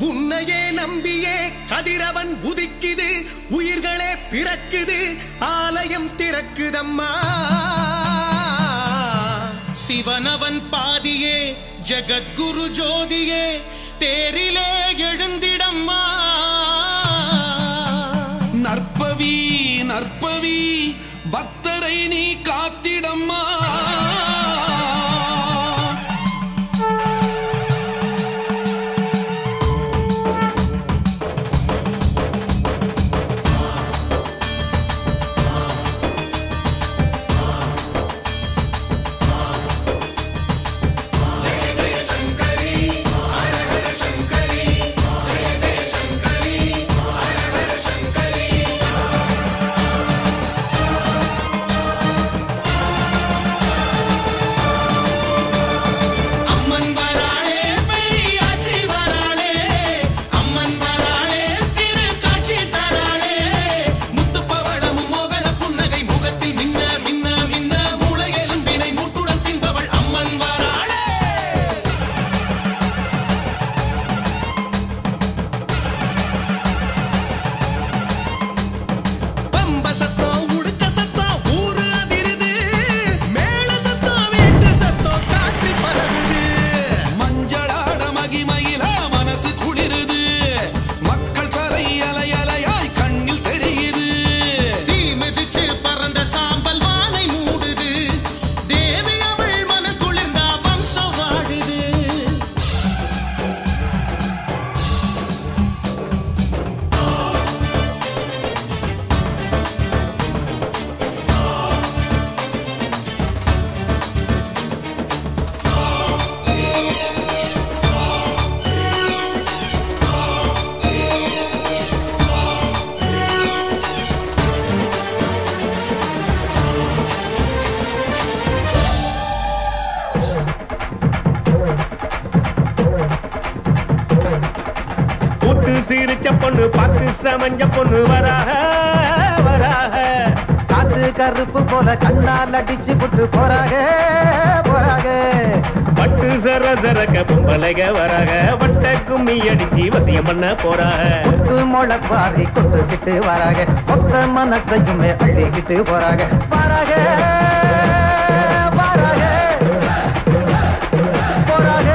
உன்னையே நம்பியே கதிரவன் உதிக்குது, உயிர்களே பிறக்குது, ஆலயம் திறக்குதம்மா. சிவனவன் பாதியே ஜகத்குரு ஜோதியே தேரிலே எழுந்திடம்மா. நற்பவி நற்பவி பக்தரை நீ காத்திடம்மா. சிரிச்ச பொண்ணு பார்த்து சமஞ்ச பொண்ணு வராக வராக. காத்து கருப்பு போல கண்ணால் அடிச்சு புட்டு போறாக போறாக. பட்டு சர சரக்க பொம்பளைக வராக, வட்ட கும்மி அடிச்சு வசியம் பண்ண போறாக. கொத்து முளைப்பாரி கொட்டுக்கிட்டு வராக, மொத்த மனசையுமே அள்ளிக்கிட்டு போறாக வராக வராக போறாக போறாக.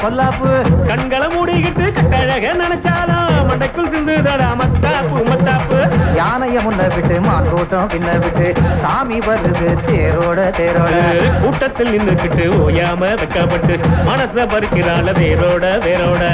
பொல்லாப்பு கண்களை மூடிக்கிட்டு கட்டழக நினைச்சாலும் மண்டைக்குள் சிந்துதடா மத்தாப்பு மத்தாப்பு. யானைய முன்ன விட்டு மான் கூட்டம் பின்ன விட்டு சாமி வருது தேரோட தேரோட. கூட்டத்தில் நின்றுக்கிட்டு ஓயாம வெக்கப்பட்டு மனச பறிக்கிறாள் வேரோட வேரோட.